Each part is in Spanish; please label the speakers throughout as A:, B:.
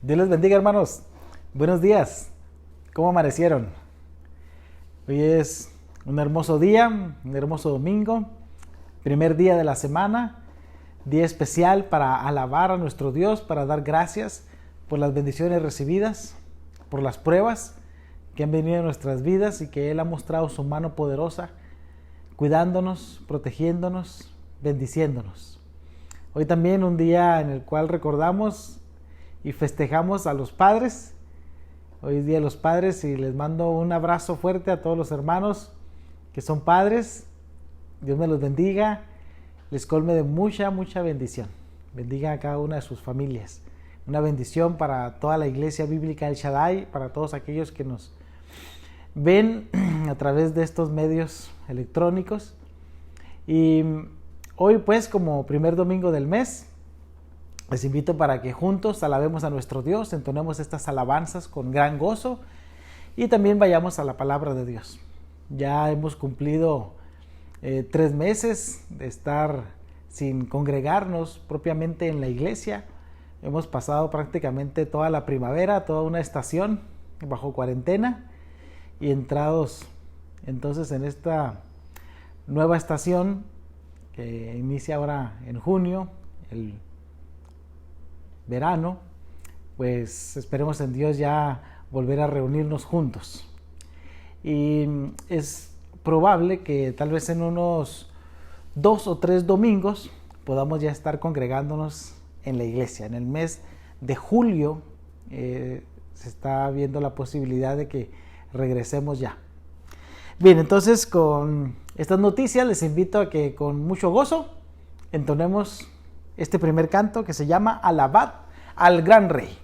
A: Dios les bendiga, hermanos. Buenos días. ¿Cómo amanecieron? Hoy es un hermoso día, un hermoso domingo, primer día de la semana, día especial para alabar a nuestro Dios, para dar gracias por las bendiciones recibidas, por las pruebas que han venido en nuestras vidas y que Él ha mostrado su mano poderosa, cuidándonos, protegiéndonos, bendiciéndonos. Hoy también un día en el cual recordamos y festejamos a los padres. Hoy es Día de los Padres y les mando un abrazo fuerte a todos los hermanos que son padres. Dios me los bendiga, les colme de mucha bendición. Bendiga a cada una de sus familias. Una bendición para toda la iglesia bíblica El Shaddai, para todos aquellos que nos ven a través de estos medios electrónicos. Y hoy pues, como primer domingo del mes, les invito para que juntos alabemos a nuestro Dios, entonemos estas alabanzas con gran gozo y también vayamos a la palabra de Dios. Ya hemos cumplido 3 meses de estar sin congregarnos propiamente en la iglesia. Hemos pasado prácticamente toda la primavera, toda una estación bajo cuarentena y entrados entonces en esta nueva estación que inicia ahora en junio, el verano, pues esperemos en Dios ya volver a reunirnos juntos. Y es probable que tal vez en unos 2 o 3 domingos podamos ya estar congregándonos en la iglesia. En el mes de julio se está viendo la posibilidad de que regresemos ya. Bien, entonces con estas noticias les invito a que con mucho gozo entonemos este primer canto que se llama Alabad al Gran Rey.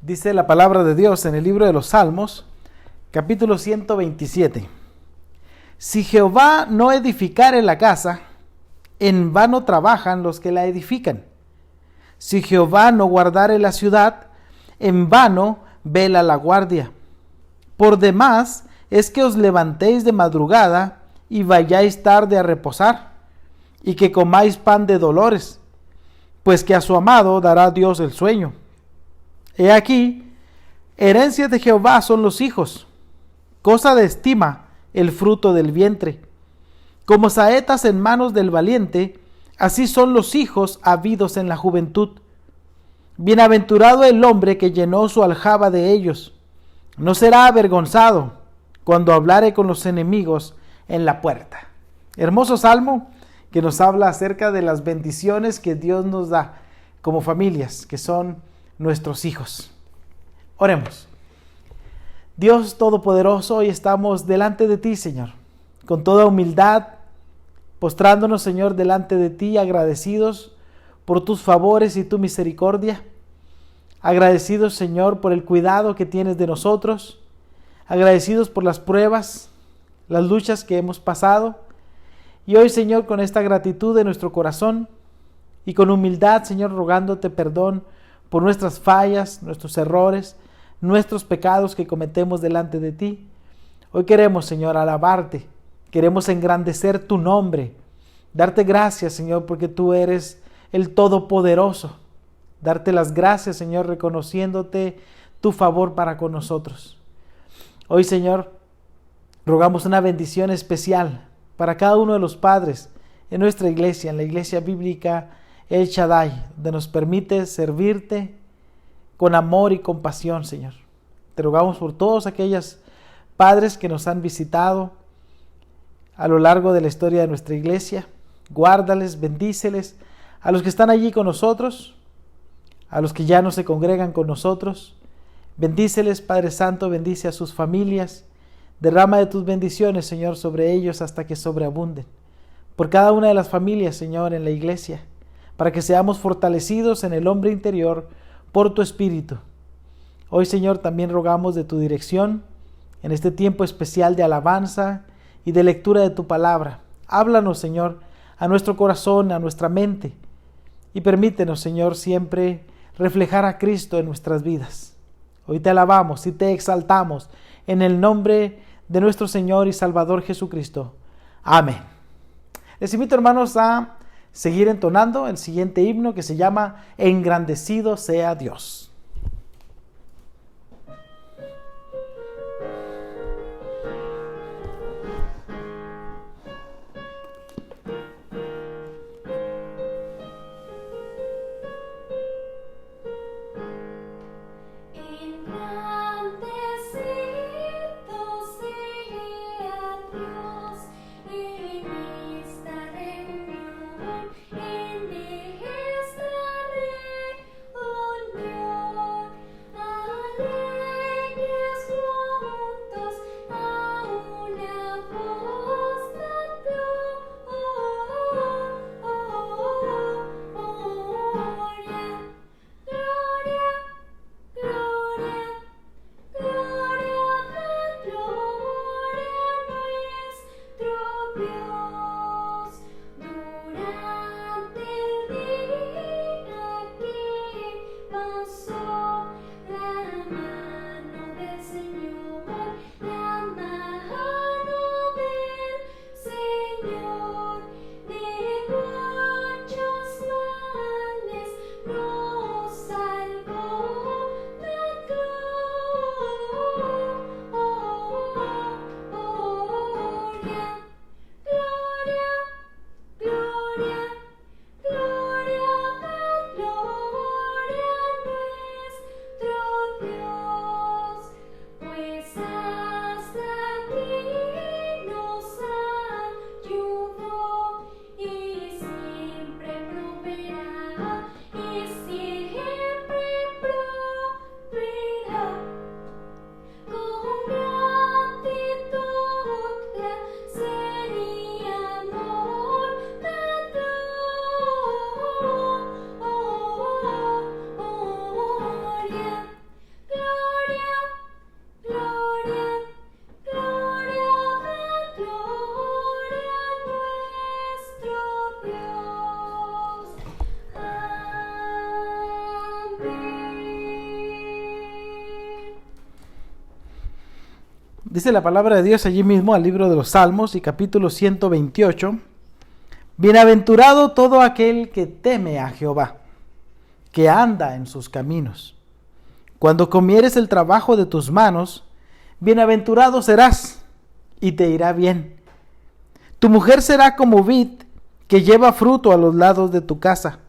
A: Dice la palabra de Dios en el libro de los Salmos, capítulo 127. Si Jehová no edificare la casa, en vano trabajan los que la edifican. Si Jehová no guardare la ciudad, en vano vela la guardia. Por demás es que os levantéis de madrugada y vayáis tarde a reposar, y que comáis pan de dolores, pues que a su amado dará Dios el sueño. He aquí, herencia de Jehová son los hijos, cosa de estima el fruto del vientre. Como saetas en manos del valiente, así son los hijos habidos en la juventud. Bienaventurado el hombre que llenó su aljaba de ellos. No será avergonzado cuando hablare con los enemigos en la puerta. Hermoso salmo que nos habla acerca de las bendiciones que Dios nos da como familias, que son nuestros hijos. Oremos. Dios Todopoderoso, hoy estamos delante de ti, Señor, con toda humildad, postrándonos, Señor, delante de ti, agradecidos por tus favores y tu misericordia, agradecidos, Señor, por el cuidado que tienes de nosotros, agradecidos por las pruebas, las luchas que hemos pasado, y hoy, Señor, con esta gratitud de nuestro corazón y con humildad, Señor, rogándote perdón por nuestras fallas, nuestros errores, nuestros pecados que cometemos delante de ti. Hoy queremos, Señor, alabarte, queremos engrandecer tu nombre, darte gracias, Señor, porque tú eres el Todopoderoso, darte las gracias, Señor, reconociéndote tu favor para con nosotros. Hoy, Señor, rogamos una bendición especial para cada uno de los padres en nuestra iglesia, en la iglesia bíblica El Shaddai, donde nos permite servirte con amor y compasión, Señor. Te rogamos por todos aquellos padres que nos han visitado a lo largo de la historia de nuestra iglesia. Guárdales, bendíceles, a los que están allí con nosotros, a los que ya no se congregan con nosotros. Bendíceles, Padre Santo, bendice a sus familias. Derrama de tus bendiciones, Señor, sobre ellos hasta que sobreabunden. Por cada una de las familias, Señor, en la iglesia, para que seamos fortalecidos en el hombre interior por tu Espíritu. Hoy, Señor, también rogamos de tu dirección en este tiempo especial de alabanza y de lectura de tu palabra. Háblanos, Señor, a nuestro corazón, a nuestra mente, y permítenos, Señor, siempre reflejar a Cristo en nuestras vidas. Hoy te alabamos y te exaltamos en el nombre de nuestro Señor y Salvador Jesucristo. Amén. Les invito, hermanos, a seguir entonando el siguiente himno que se llama Engrandecido sea Dios.
B: En esta reunión
A: Dice la palabra de Dios allí mismo, al libro de los Salmos y capítulo 128. Bienaventurado todo aquel que teme a Jehová, que anda en sus caminos. Cuando comieres el trabajo de tus manos, bienaventurado serás y te irá bien. Tu mujer será como vid que lleva fruto a los lados de tu casa.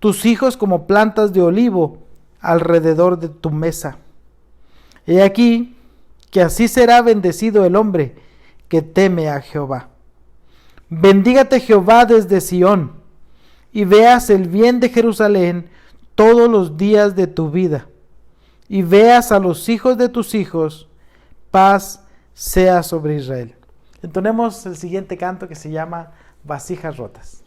A: Tus hijos como plantas de olivo alrededor de tu mesa. He aquí que así será bendecido el hombre que teme a Jehová. Bendígate Jehová desde Sión, y veas el bien de Jerusalén todos los días de tu vida, y veas a los hijos de tus hijos, paz sea sobre Israel. Entonemos el siguiente canto que se llama Vasijas rotas.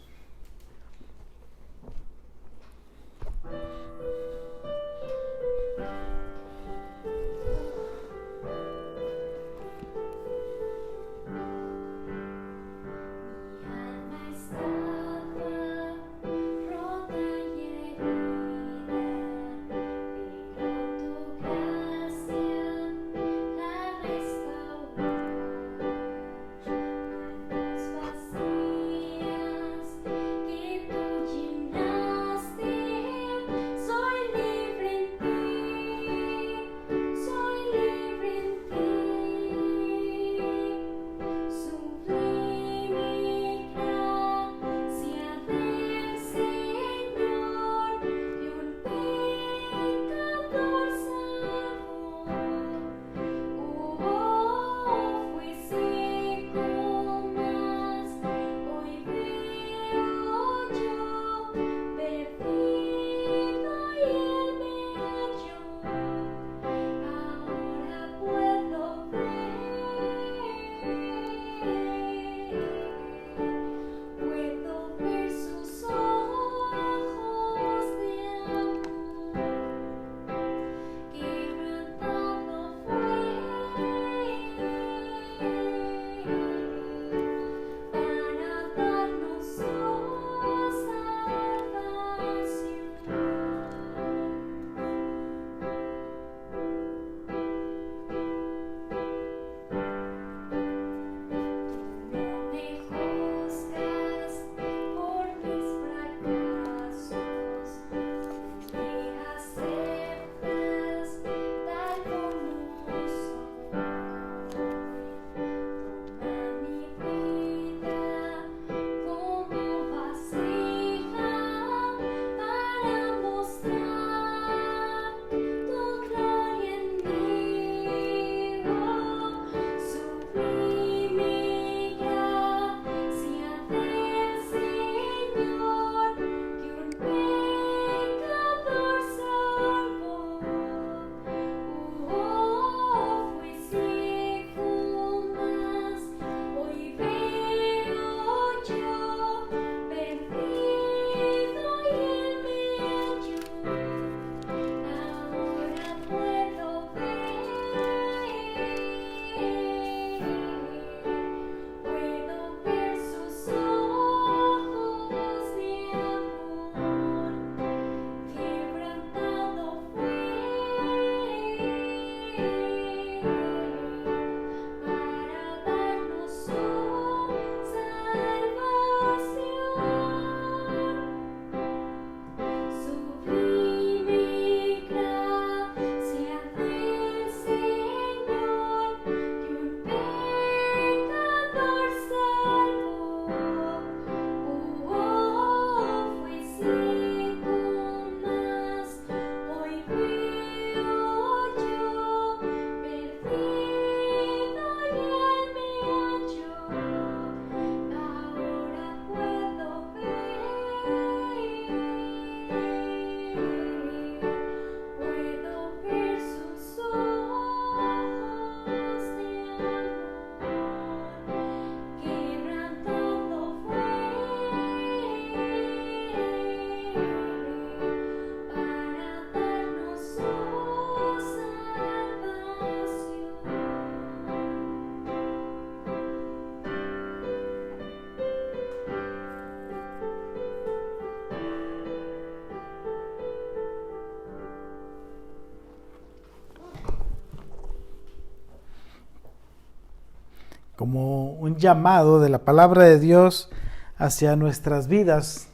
A: como un llamado de la palabra de Dios hacia nuestras vidas.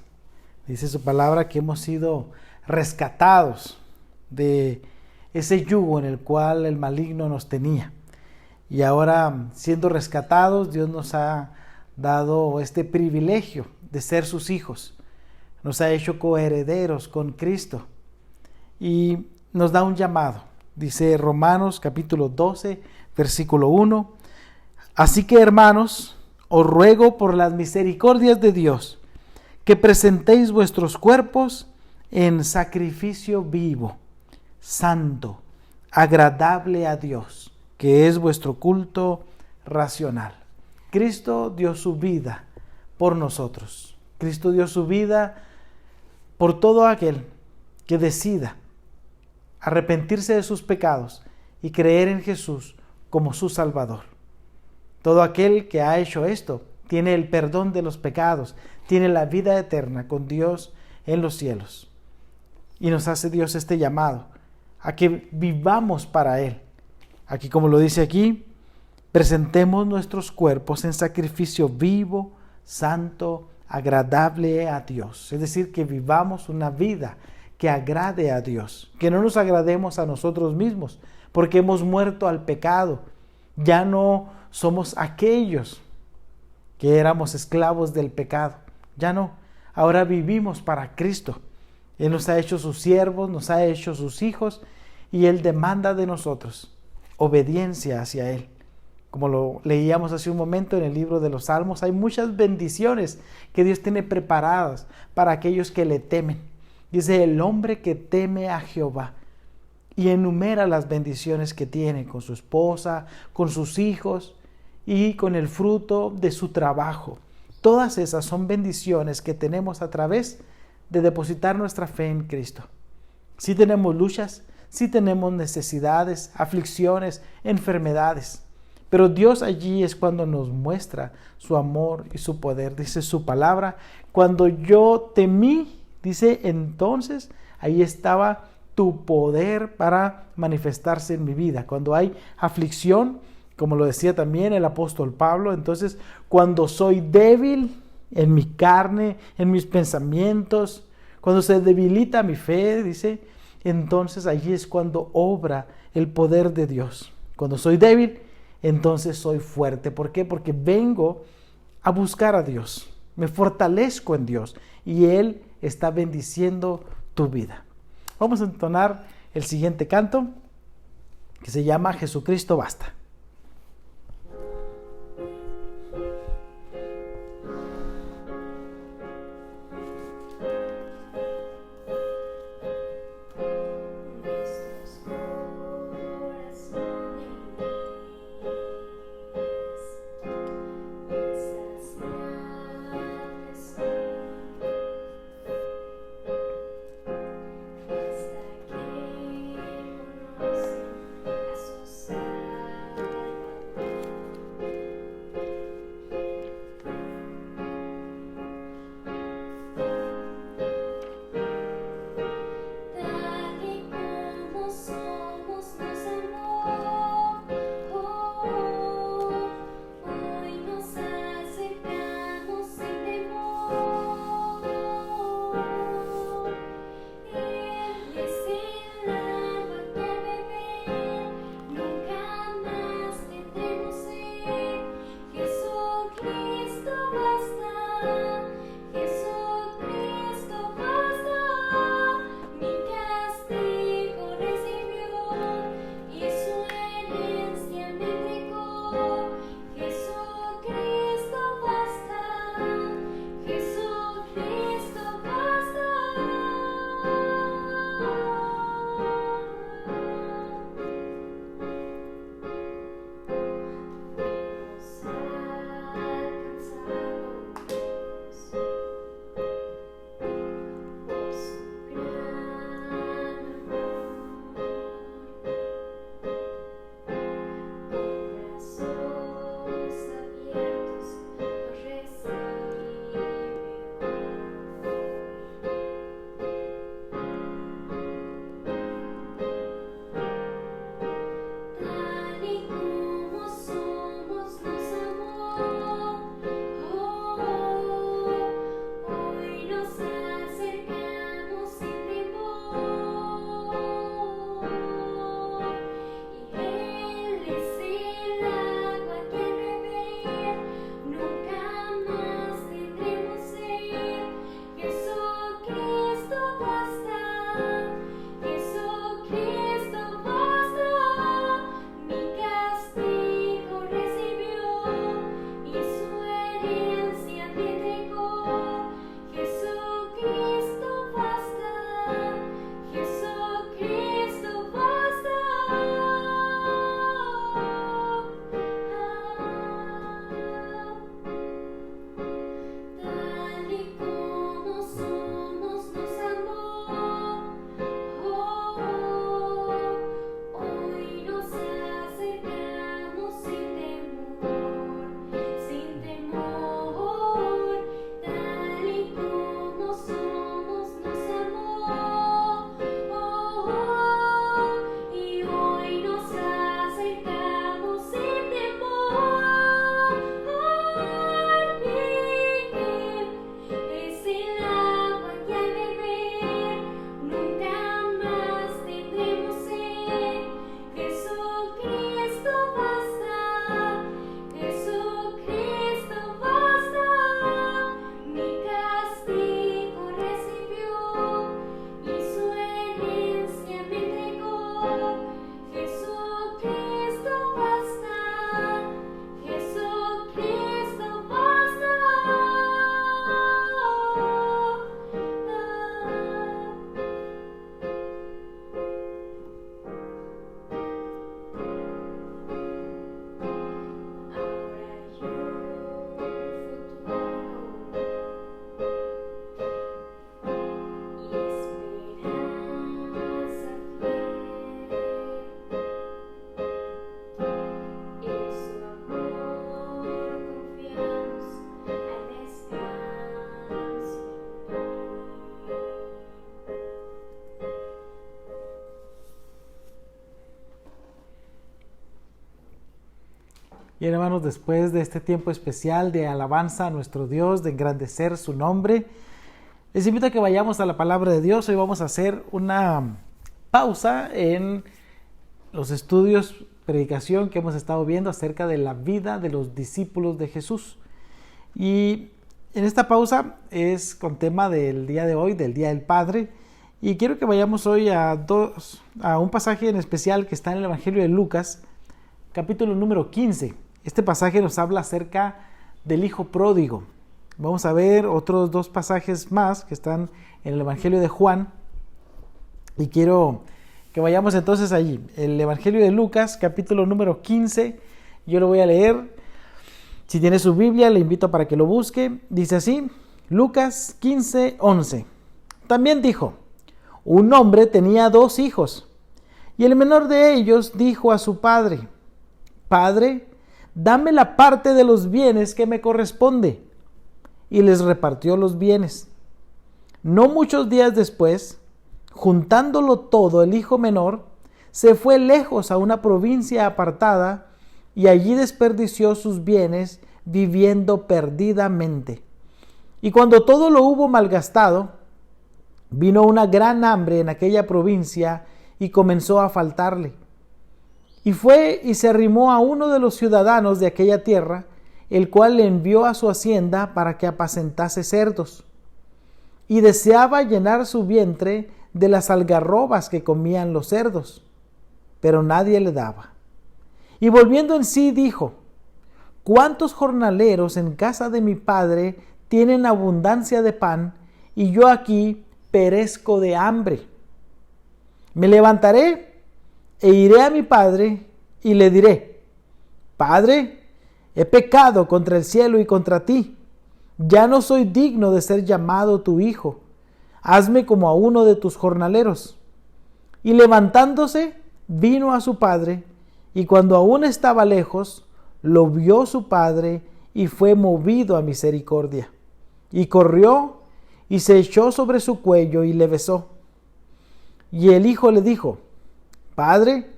A: Dice su palabra que hemos sido rescatados de ese yugo en el cual el maligno nos tenía. Y ahora, siendo rescatados, Dios nos ha dado este privilegio de ser sus hijos. Nos ha hecho coherederos con Cristo y nos da un llamado. Dice Romanos capítulo 12, versículo 1. Así que, hermanos, os ruego por las misericordias de Dios que presentéis vuestros cuerpos en sacrificio vivo, santo, agradable a Dios, que es vuestro culto racional. Cristo dio su vida por nosotros. Cristo dio su vida por todo aquel que decida arrepentirse de sus pecados y creer en Jesús como su Salvador. Todo aquel que ha hecho esto tiene el perdón de los pecados, tiene la vida eterna con Dios en los cielos. Y nos hace Dios este llamado a que vivamos para Él. Aquí, como lo dice aquí, presentemos nuestros cuerpos en sacrificio vivo, santo, agradable a Dios. Es decir, que vivamos una vida que agrade a Dios, que no nos agrademos a nosotros mismos, porque hemos muerto al pecado. Ya no somos aquellos que éramos esclavos del pecado. Ya no. Ahora vivimos para Cristo. Él nos ha hecho sus siervos, nos ha hecho sus hijos, y Él demanda de nosotros obediencia hacia Él. Como lo leíamos hace un momento en el libro de los Salmos, hay muchas bendiciones que Dios tiene preparadas para aquellos que le temen. Dice, el hombre que teme a Jehová, y enumera las bendiciones que tiene con su esposa, con sus hijos y con el fruto de su trabajo. Todas esas son bendiciones que tenemos a través de depositar nuestra fe en Cristo. Sí tenemos luchas, sí tenemos necesidades, aflicciones, enfermedades, pero Dios allí es cuando nos muestra su amor y su poder. Dice su palabra, cuando yo temí, dice, entonces ahí estaba tu poder para manifestarse en mi vida. Cuando hay aflicción, como lo decía también el apóstol Pablo, entonces cuando soy débil en mi carne, en mis pensamientos, cuando se debilita mi fe, dice, entonces allí es cuando obra el poder de Dios. Cuando soy débil, entonces soy fuerte. ¿Por qué? Porque vengo a buscar a Dios, me fortalezco en Dios y Él está bendiciendo tu vida. Vamos a entonar el siguiente canto que se llama Jesucristo basta. Bien, hermanos, después de este tiempo especial de alabanza a nuestro Dios, de engrandecer su nombre, les invito a que vayamos a la palabra de Dios. Hoy vamos a hacer una pausa en los estudios, predicación que hemos estado viendo acerca de la vida de los discípulos de Jesús. Y en esta pausa es con tema del día de hoy, del Día del Padre. Y quiero que vayamos hoy a un pasaje en especial que está en el Evangelio de Lucas, capítulo número 15. Este pasaje nos habla acerca del hijo pródigo. Vamos a ver otros dos pasajes más que están en el Evangelio de Juan. Y quiero que vayamos entonces allí. El Evangelio de Lucas, capítulo número 15. Yo lo voy a leer. Si tiene su Biblia, le invito para que lo busque. Dice así, Lucas 15, 11. También dijo, un hombre tenía 2 hijos, y el menor de ellos dijo a su padre, Padre, dame la parte de los bienes que me corresponde. Y les repartió los bienes. No muchos días después, juntándolo todo, el hijo menor se fue lejos a una provincia apartada y allí desperdició sus bienes viviendo perdidamente. Y cuando todo lo hubo malgastado, vino una gran hambre en aquella provincia y comenzó a faltarle. Y fue y se arrimó a uno de los ciudadanos de aquella tierra, el cual le envió a su hacienda para que apacentase cerdos. Y deseaba llenar su vientre de las algarrobas que comían los cerdos, pero nadie le daba. Y volviendo en sí dijo, ¿cuántos jornaleros en casa de mi padre tienen abundancia de pan, y yo aquí perezco de hambre? Me levantaré e iré a mi padre y le diré, Padre, he pecado contra el cielo y contra ti. Ya no soy digno de ser llamado tu hijo. Hazme como a uno de tus jornaleros. Y levantándose, vino a su padre, y cuando aún estaba lejos, lo vio su padre y fue movido a misericordia. Y corrió y se echó sobre su cuello y le besó. Y el hijo le dijo, Padre,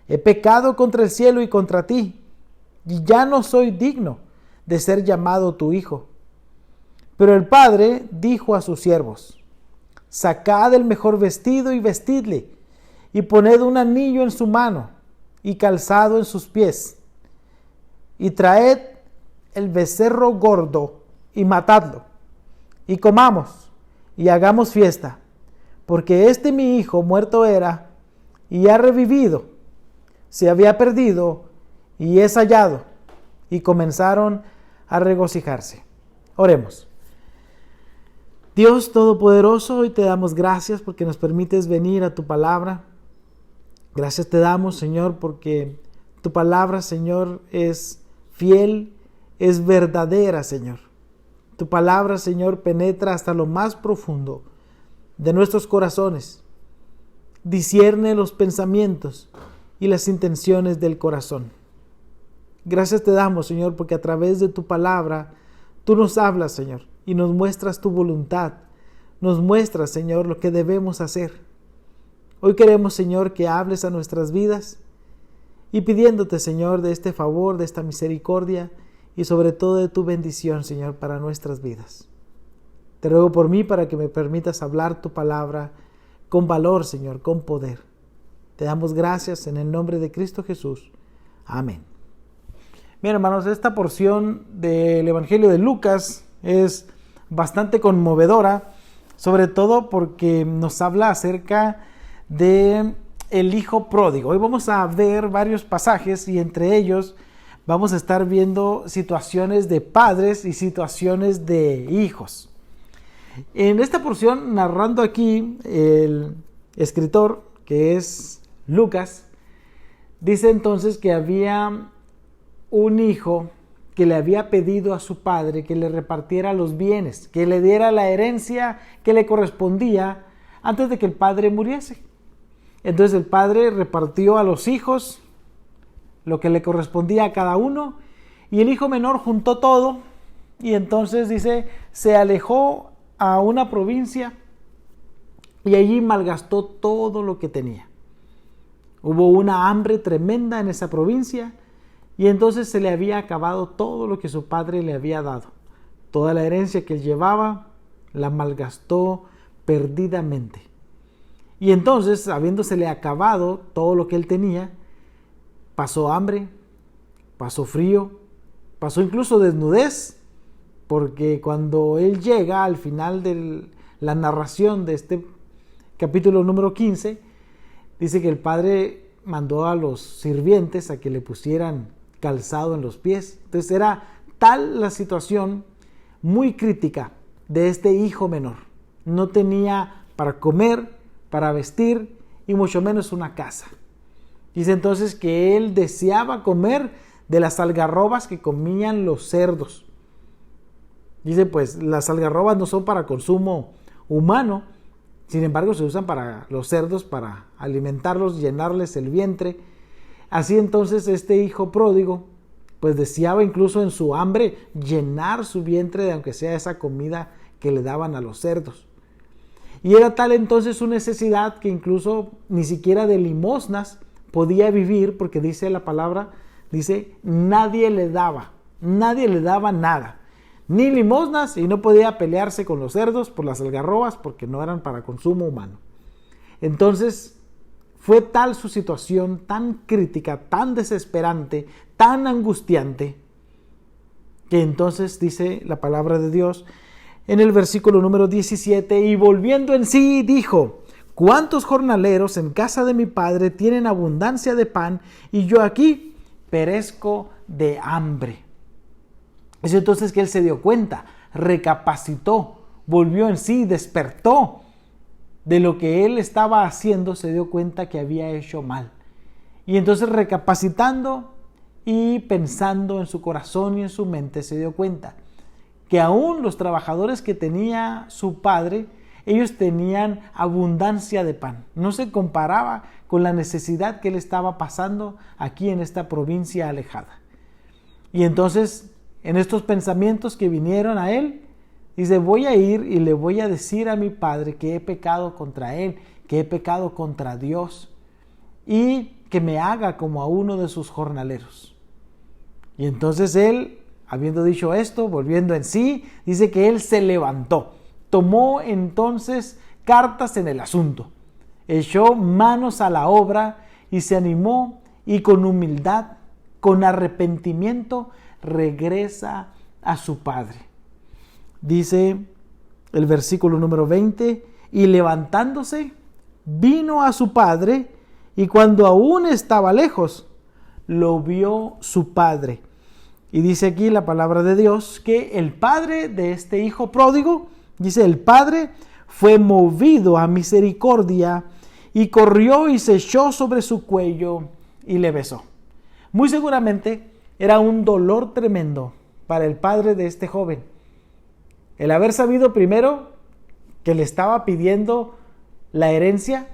A: he pecado contra el cielo y contra ti, y ya no soy digno de ser llamado tu hijo. Pero el padre dijo a sus siervos, sacad el mejor vestido y vestidle, y poned un anillo en su mano y calzado en sus pies, y traed el becerro gordo y matadlo, y comamos y hagamos fiesta, porque este mi hijo muerto era y ha revivido, se había perdido y es hallado. Y comenzaron a regocijarse. Oremos. Dios Todopoderoso, hoy te damos gracias porque nos permites venir a tu palabra. Gracias te damos, Señor, porque tu palabra, Señor, es fiel, es verdadera, Señor. Tu palabra, Señor, penetra hasta lo más profundo de nuestros corazones. Discierne los pensamientos y las intenciones del corazón. Gracias te damos, Señor, porque a través de tu palabra tú nos hablas, Señor, y nos muestras tu voluntad. Nos muestras, Señor, lo que debemos hacer. Hoy queremos, Señor, que hables a nuestras vidas y pidiéndote, Señor, de este favor, de esta misericordia y sobre todo de tu bendición, Señor, para nuestras vidas. Te ruego por mí para que me permitas hablar tu palabra con valor, Señor, con poder. Te damos gracias en el nombre de Cristo Jesús. Amén. Bien, hermanos, esta porción del Evangelio de Lucas es bastante conmovedora, sobre todo porque nos habla acerca de el hijo pródigo. Hoy vamos a ver varios pasajes y entre ellos vamos a estar viendo situaciones de padres y situaciones de hijos. En esta porción, narrando aquí, el escritor, que es Lucas, dice entonces que había un hijo que le había pedido a su padre que le repartiera los bienes, que le diera la herencia que le correspondía antes de que el padre muriese. Entonces el padre repartió a los hijos lo que le correspondía a cada uno, y el hijo menor juntó todo, y entonces dice, se alejó a una provincia y allí malgastó todo lo que tenía. Hubo una hambre tremenda en esa provincia Y entonces se le había acabado todo lo que su padre le había dado. Toda la herencia que él llevaba la malgastó perdidamente. Y entonces, habiéndosele acabado todo lo que él tenía, pasó hambre, pasó frío, pasó incluso desnudez, porque cuando él llega al final de la narración de este capítulo número 15, dice que el padre mandó a los sirvientes a que le pusieran calzado en los pies. Entonces era tal la situación muy crítica de este hijo menor. No tenía para comer, para vestir y mucho menos una casa. Dice entonces que él deseaba comer de las algarrobas que comían los cerdos. Dice, pues las algarrobas no son para consumo humano, sin embargo se usan para los cerdos, para alimentarlos, llenarles el vientre. Así entonces este hijo pródigo pues deseaba incluso en su hambre llenar su vientre de aunque sea esa comida que le daban a los cerdos. Y era tal entonces su necesidad que incluso ni siquiera de limosnas podía vivir, porque dice la palabra, dice, nadie le daba nada, ni limosnas, y no podía pelearse con los cerdos por las algarrobas porque no eran para consumo humano. Entonces fue tal su situación, tan crítica, tan desesperante, tan angustiante, que entonces dice la palabra de Dios en el versículo número 17, y volviendo en sí dijo, ¿cuántos jornaleros en casa de mi padre tienen abundancia de pan y yo aquí perezco de hambre? Es entonces que él se dio cuenta, recapacitó, volvió en sí, despertó de lo que él estaba haciendo, se dio cuenta que había hecho mal. Y entonces recapacitando y pensando en su corazón y en su mente, se dio cuenta que aún los trabajadores que tenía su padre, ellos tenían abundancia de pan. No se comparaba con la necesidad que él estaba pasando aquí en esta provincia alejada. Y entonces, en estos pensamientos que vinieron a él, dice, voy a ir y le voy a decir a mi padre que he pecado contra él, que he pecado contra Dios, y que me haga como a uno de sus jornaleros. Y entonces él, habiendo dicho esto, volviendo en sí, dice que él se levantó, tomó entonces cartas en el asunto, echó manos a la obra y se animó y con humildad, con arrepentimiento, regresa a su padre. Dice el versículo número 20, y levantándose, vino a su padre, y cuando aún estaba lejos, lo vio su padre. Y dice aquí la palabra de Dios que el padre de este hijo pródigo, dice, el padre fue movido a misericordia y corrió y se echó sobre su cuello y le besó. Muy seguramente era un dolor tremendo para el padre de este joven el haber sabido primero que le estaba pidiendo la herencia,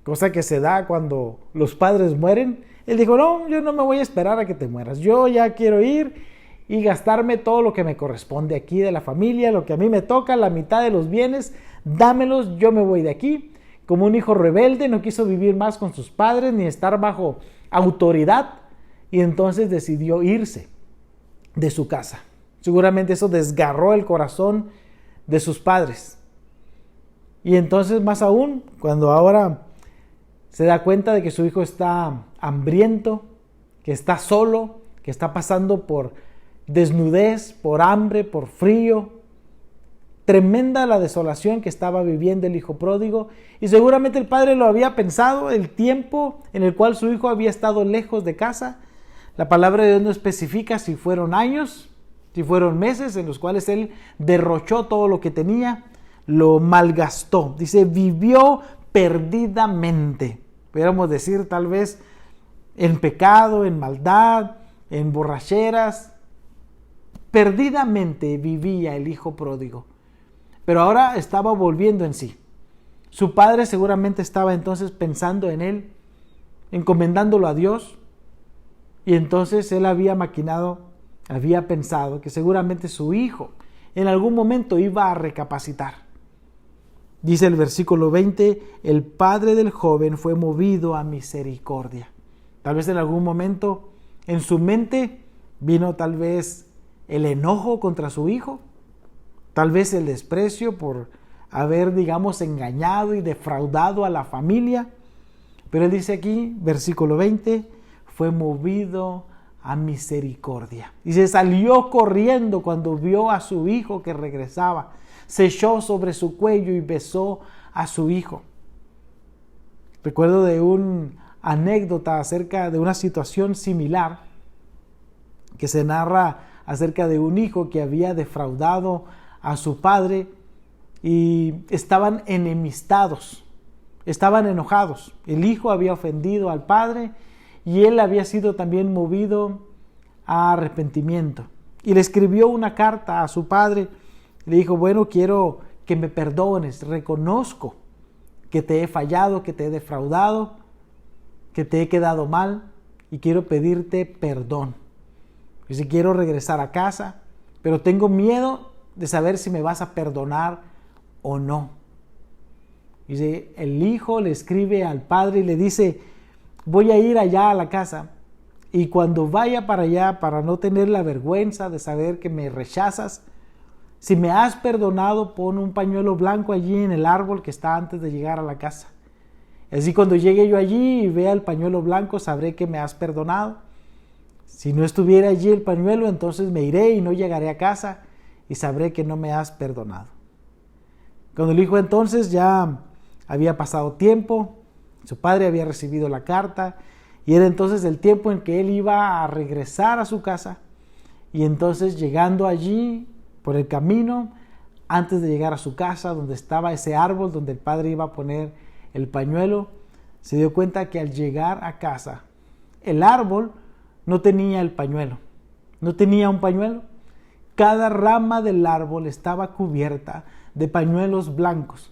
A: cosa que se da cuando los padres mueren. Él dijo, no, yo no me voy a esperar a que te mueras, yo ya quiero ir y gastarme todo lo que me corresponde aquí de la familia, lo que a mí me toca, la mitad de los bienes, dámelos, yo me voy de aquí. Como un hijo rebelde, no quiso vivir más con sus padres ni estar bajo autoridad, y entonces decidió irse de su casa. Seguramente eso desgarró el corazón de sus padres. Y entonces más aún, cuando ahora se da cuenta de que su hijo está hambriento, que está solo, que está pasando por desnudez, por hambre, por frío. Tremenda la desolación que estaba viviendo el hijo pródigo, y seguramente el padre lo había pensado, el tiempo en el cual su hijo había estado lejos de casa. La palabra de Dios no especifica si fueron años, si fueron meses en los cuales él derrochó todo lo que tenía, lo malgastó. Dice, vivió perdidamente. Pudiéramos decir tal vez en pecado, en maldad, en borracheras. Perdidamente vivía el hijo pródigo. Pero ahora estaba volviendo en sí. Su padre seguramente estaba entonces pensando en él, encomendándolo a Dios. Y entonces él había maquinado, había pensado que seguramente su hijo en algún momento iba a recapacitar. Dice el versículo 20, el padre del joven fue movido a misericordia. Tal vez en algún momento En su mente vino tal vez el enojo contra su hijo, tal vez el desprecio por haber, digamos, engañado y defraudado a la familia. Pero él dice aquí, versículo 20, fue movido a misericordia. Y se salió corriendo cuando vio a su hijo que regresaba. Se echó sobre su cuello y besó a su hijo. Recuerdo de una anécdota acerca de una situación similar que se narra acerca de un hijo que había defraudado a su padre y estaban enemistados, estaban enojados. El hijo había ofendido al padre y él había sido también movido a arrepentimiento. Y le escribió una carta a su padre. Le dijo, bueno, quiero que me perdones, reconozco que te he fallado, que te he defraudado, que te he quedado mal y quiero pedirte perdón. Y si quiero regresar a casa, pero tengo miedo de saber si me vas a perdonar o no. Dice, el hijo le escribe al padre y le dice, voy a ir allá a la casa y cuando vaya para allá, para no tener la vergüenza de saber que me rechazas, si me has perdonado, pon un pañuelo blanco allí en el árbol que está antes de llegar a la casa. Así cuando llegue yo allí y vea el pañuelo blanco, sabré que me has perdonado. Si no estuviera allí el pañuelo, entonces me iré y no llegaré a casa y sabré que no me has perdonado. Cuando el hijo entonces ya había pasado tiempo, su padre había recibido la carta y era entonces el tiempo en que él iba a regresar a su casa y entonces llegando allí por el camino, antes de llegar a su casa donde estaba ese árbol donde el padre iba a poner el pañuelo, se dio cuenta que al llegar a casa, el árbol no tenía el pañuelo, no tenía un pañuelo. Cada rama del árbol estaba cubierta de pañuelos blancos,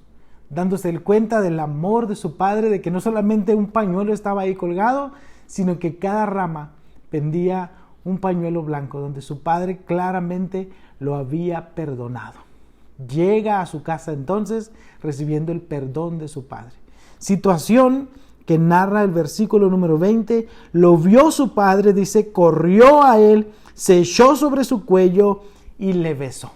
A: dándose cuenta del amor de su padre, de que no solamente un pañuelo estaba ahí colgado, sino que cada rama pendía un pañuelo blanco, donde su padre claramente lo había perdonado. Llega a su casa entonces recibiendo el perdón de su padre. Situación que narra el versículo número 20, lo vio su padre, dice, corrió a él, se echó sobre su cuello y le besó.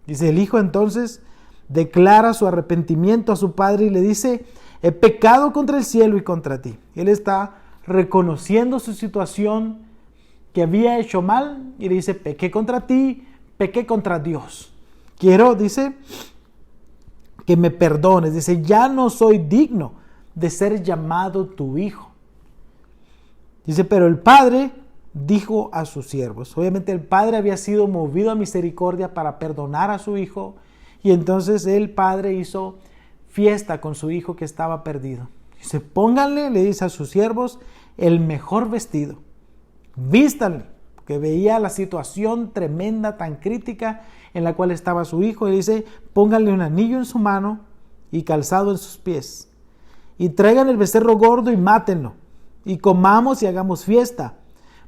A: Dice, el hijo entonces declara su arrepentimiento a su padre y le dice, he pecado contra el cielo y contra ti. Él está reconociendo su situación, que había hecho mal, y le dice, pequé contra ti, pequé contra Dios. Quiero, dice, que me perdones. Dice, ya no soy digno de ser llamado tu hijo. Dice, pero el padre dijo a sus siervos. Obviamente el padre había sido movido a misericordia para perdonar a su hijo, y entonces el padre hizo fiesta con su hijo que estaba perdido. Dice, pónganle, le dice a sus siervos, el mejor vestido. Vístanle, que veía la situación tremenda, tan crítica en la cual estaba su hijo, y dice, pónganle un anillo en su mano y calzado en sus pies, y traigan el becerro gordo y mátenlo, y comamos y hagamos fiesta,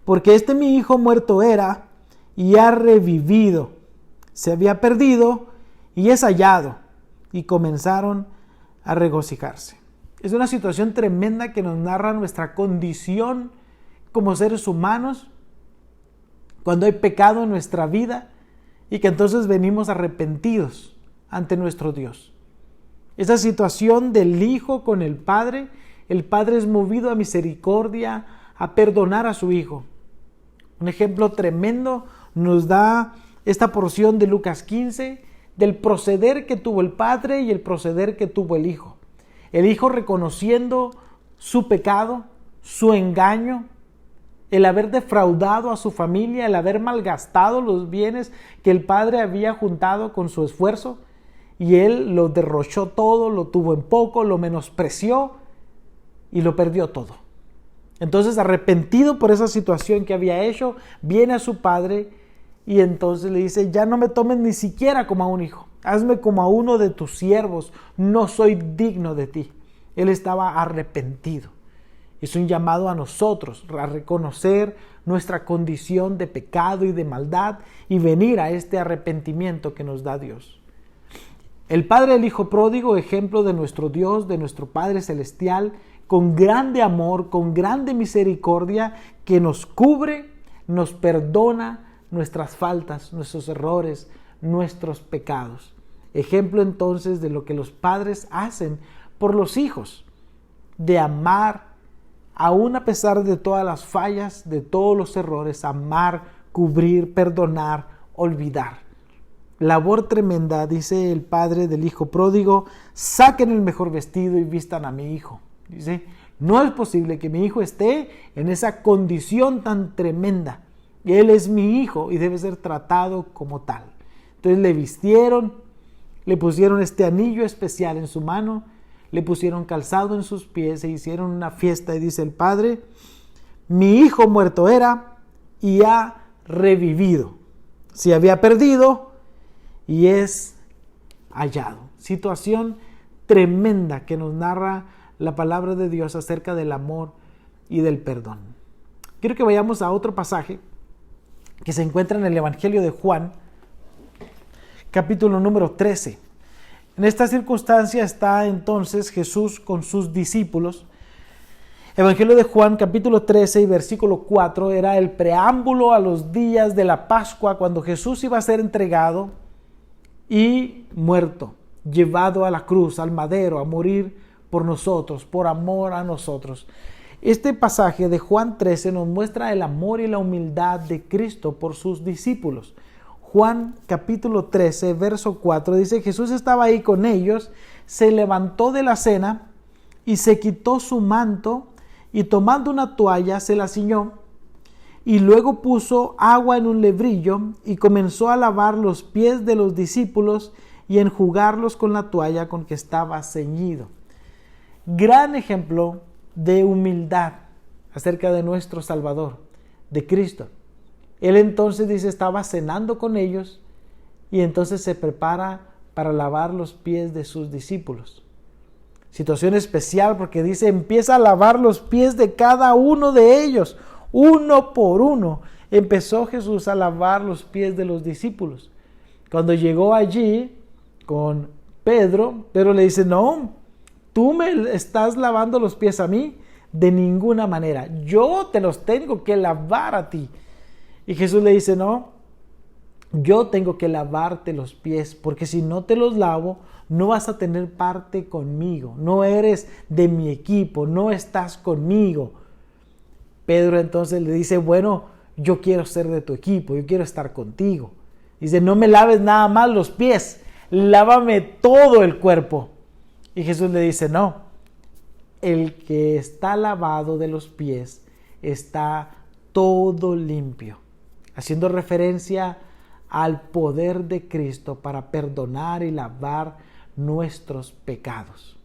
A: porque mi hijo muerto era y ha revivido, se había perdido y es hallado, y comenzaron a regocijarse. Es una situación tremenda que nos narra nuestra condición como seres humanos, cuando hay pecado en nuestra vida y que entonces venimos arrepentidos ante nuestro Dios. Esa situación del hijo con el padre es movido a misericordia, a perdonar a su hijo. Un ejemplo tremendo nos da esta porción de Lucas 15, del proceder que tuvo el padre y el proceder que tuvo el hijo. El hijo reconociendo su pecado, su engaño, el haber defraudado a su familia, el haber malgastado los bienes que el padre había juntado con su esfuerzo, y él lo derrochó todo, lo tuvo en poco, lo menospreció y lo perdió todo. Entonces, arrepentido por esa situación que había hecho, viene a su padre y entonces le dice, ya no me tomes ni siquiera como a un hijo, hazme como a uno de tus siervos, no soy digno de ti. Él estaba arrepentido. Es un llamado a nosotros a reconocer nuestra condición de pecado y de maldad y venir a este arrepentimiento que nos da Dios. El Padre del Hijo Pródigo, ejemplo de nuestro Dios, de nuestro Padre Celestial, con grande amor, con grande misericordia, que nos cubre, nos perdona nuestras faltas, nuestros errores, nuestros pecados. Ejemplo entonces de lo que los padres hacen por los hijos, de amar, aún a pesar de todas las fallas, de todos los errores, amar, cubrir, perdonar, olvidar. Labor tremenda, dice el padre del hijo pródigo: saquen el mejor vestido y vistan a mi hijo. Dice, no es posible que mi hijo esté en esa condición tan tremenda. Él es mi hijo y debe ser tratado como tal. Entonces le vistieron, le pusieron este anillo especial en su mano, le pusieron calzado en sus pies, e hicieron una fiesta. Y dice el padre: mi hijo muerto era y ha revivido. Se había perdido y es hallado. Situación tremenda que nos narra la palabra de Dios acerca del amor y del perdón. Quiero que vayamos a otro pasaje que se encuentra en el Evangelio de Juan, capítulo número 13. En esta circunstancia está entonces Jesús con sus discípulos. Evangelio de Juan, capítulo 13 y versículo 4, era el preámbulo a los días de la Pascua, cuando Jesús iba a ser entregado y muerto, llevado a la cruz, al madero, a morir por nosotros, por amor a nosotros. Este pasaje de Juan 13 nos muestra el amor y la humildad de Cristo por sus discípulos. Juan capítulo 13, verso 4 dice: Jesús estaba ahí con ellos, se levantó de la cena y se quitó su manto y tomando una toalla se la ciñó y luego puso agua en un lebrillo y comenzó a lavar los pies de los discípulos y enjugarlos con la toalla con que estaba ceñido. Gran ejemplo de humildad acerca de nuestro Salvador, de Cristo. Él entonces dice, estaba cenando con ellos y entonces se prepara para lavar los pies de sus discípulos. Situación especial porque dice, empieza a lavar los pies de cada uno de ellos, uno por uno. Empezó Jesús a lavar los pies de los discípulos. Cuando llegó allí con Pedro le dice, no, tú me estás lavando los pies a mí, de ninguna manera. Yo te los tengo que lavar a ti. Y Jesús le dice, no, yo tengo que lavarte los pies, porque si no te los lavo, no vas a tener parte conmigo. No eres de mi equipo, no estás conmigo. Pedro entonces le dice, bueno, yo quiero ser de tu equipo, yo quiero estar contigo. Dice, no me laves nada más los pies, lávame todo el cuerpo. Y Jesús le dice, no, el que está lavado de los pies está todo limpio, haciendo referencia al poder de Cristo para perdonar y lavar nuestros pecados.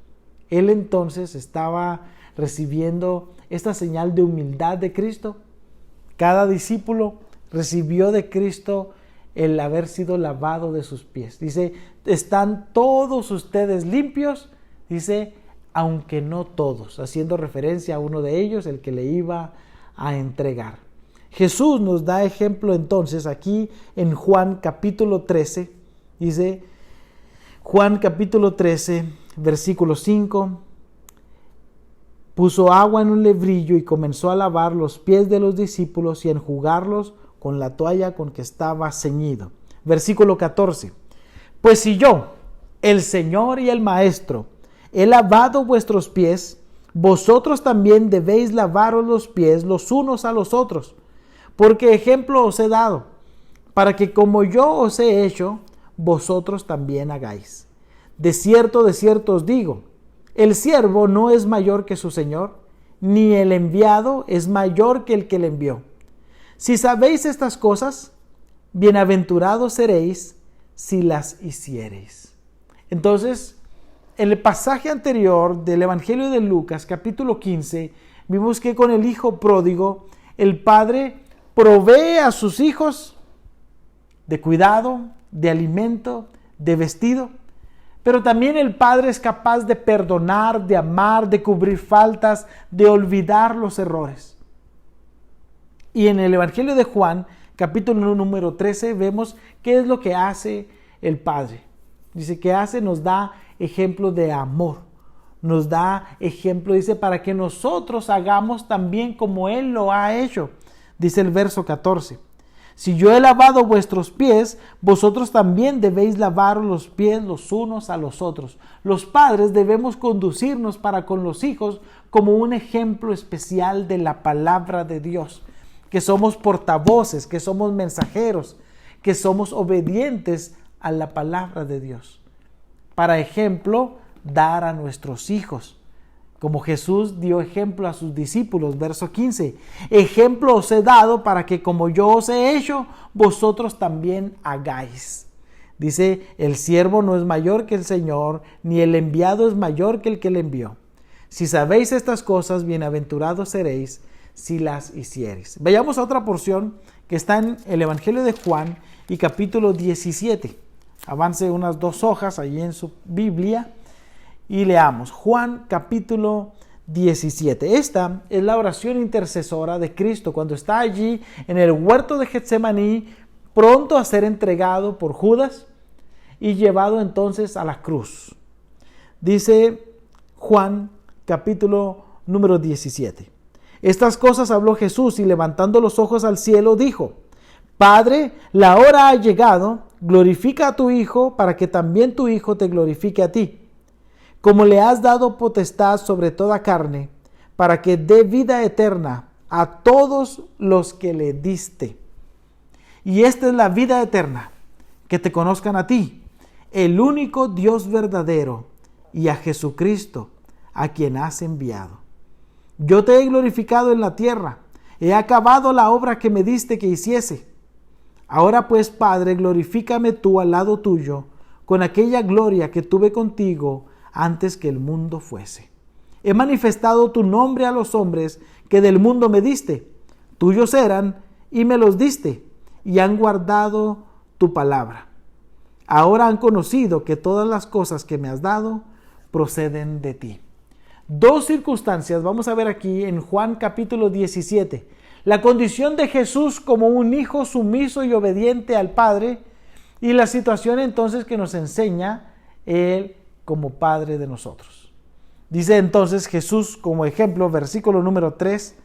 A: Él entonces estaba recibiendo esta señal de humildad de Cristo. Cada discípulo recibió de Cristo el haber sido lavado de sus pies. Dice, están todos ustedes limpios, dice, aunque no todos, haciendo referencia a uno de ellos, el que le iba a entregar. Jesús nos da ejemplo entonces aquí en Juan capítulo 13, dice Juan capítulo 13, versículo 5, puso agua en un lebrillo y comenzó a lavar los pies de los discípulos y a enjugarlos con la toalla con que estaba ceñido. Versículo 14, pues si yo, el Señor y el Maestro, he lavado vuestros pies, vosotros también debéis lavaros los pies los unos a los otros, porque ejemplo os he dado, para que como yo os he hecho, vosotros también hagáis. De cierto os digo, el siervo no es mayor que su Señor, ni el enviado es mayor que el que le envió. Si sabéis estas cosas, bienaventurados seréis si las hiciereis. Entonces, en el pasaje anterior del Evangelio de Lucas, capítulo 15, vimos que con el hijo pródigo, el padre provee a sus hijos de cuidado, de alimento, de vestido, pero también el padre es capaz de perdonar, de amar, de cubrir faltas, de olvidar los errores. Y en el Evangelio de Juan, capítulo número 13, vemos qué es lo que hace el padre. Dice que nos da ejemplo de amor, nos da ejemplo, dice, para que nosotros hagamos también como Él lo ha hecho. Dice el verso 14. Si yo he lavado vuestros pies, vosotros también debéis lavar los pies los unos a los otros. Los padres debemos conducirnos para con los hijos como un ejemplo especial de la palabra de Dios, que somos portavoces, que somos mensajeros, que somos obedientes a la palabra de Dios. Para ejemplo, dar a nuestros hijos, como Jesús dio ejemplo a sus discípulos, verso 15. Ejemplo os he dado para que como yo os he hecho, vosotros también hagáis. Dice, el siervo no es mayor que el Señor, ni el enviado es mayor que el que le envió. Si sabéis estas cosas, bienaventurados seréis si las hiciereis. Veamos otra porción que está en el Evangelio de Juan y capítulo 17. Avance unas 2 hojas allí en su Biblia y leamos Juan capítulo 17. Esta es la oración intercesora de Cristo cuando está allí en el huerto de Getsemaní, pronto a ser entregado por Judas y llevado entonces a la cruz. Dice Juan capítulo número 17. Estas cosas habló Jesús y levantando los ojos al cielo dijo: Padre, la hora ha llegado, glorifica a tu Hijo para que también tu Hijo te glorifique a ti. Como le has dado potestad sobre toda carne, para que dé vida eterna a todos los que le diste. Y esta es la vida eterna, que te conozcan a ti, el único Dios verdadero, y a Jesucristo, a quien has enviado. Yo te he glorificado en la tierra, he acabado la obra que me diste que hiciese. Ahora pues, Padre, glorifícame tú al lado tuyo, con aquella gloria que tuve contigo antes que el mundo fuese. He manifestado tu nombre a los hombres que del mundo me diste. Tuyos eran y me los diste, y han guardado tu palabra. Ahora han conocido que todas las cosas que me has dado proceden de ti. 2 circunstancias vamos a ver aquí en Juan capítulo 17. La condición de Jesús como un hijo sumiso y obediente al Padre, y la situación entonces que nos enseña Él como Padre de nosotros. Dice entonces Jesús como ejemplo, versículo número 3,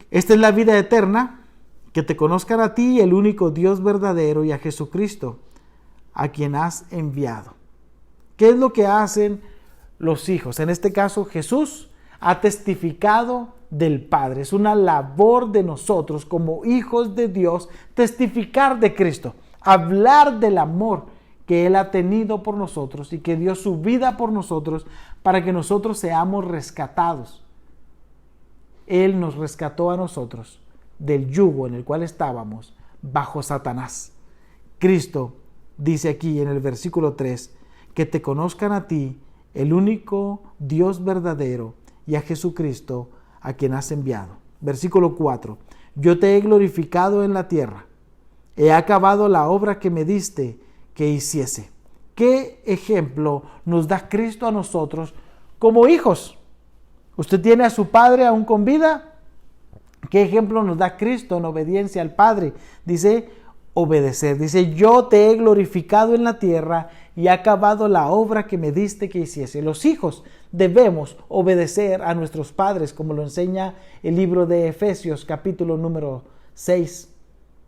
A: esta es la vida eterna, que te conozcan a ti, el único Dios verdadero, y a Jesucristo, a quien has enviado. ¿Qué es lo que hacen los hijos? En este caso, Jesús ha testificado del Padre. Es una labor de nosotros como hijos de Dios testificar de Cristo, hablar del amor que Él ha tenido por nosotros y que dio su vida por nosotros para que nosotros seamos rescatados. Él nos rescató a nosotros del yugo en el cual estábamos bajo Satanás. Cristo dice aquí en el versículo 3, que te conozcan a ti, el único Dios verdadero, y a Jesucristo, a quien has enviado. Versículo 4, yo te he glorificado en la tierra, he acabado la obra que me diste que hiciese. ¿Qué ejemplo nos da Cristo a nosotros como hijos? ¿Usted tiene a su Padre aún con vida? ¿Qué ejemplo nos da Cristo en obediencia al Padre? Dice, obedecer. Dice, yo te he glorificado en la tierra y he acabado la obra que me diste que hiciese. Los hijos debemos obedecer a nuestros padres, como lo enseña el libro de Efesios, capítulo número 6.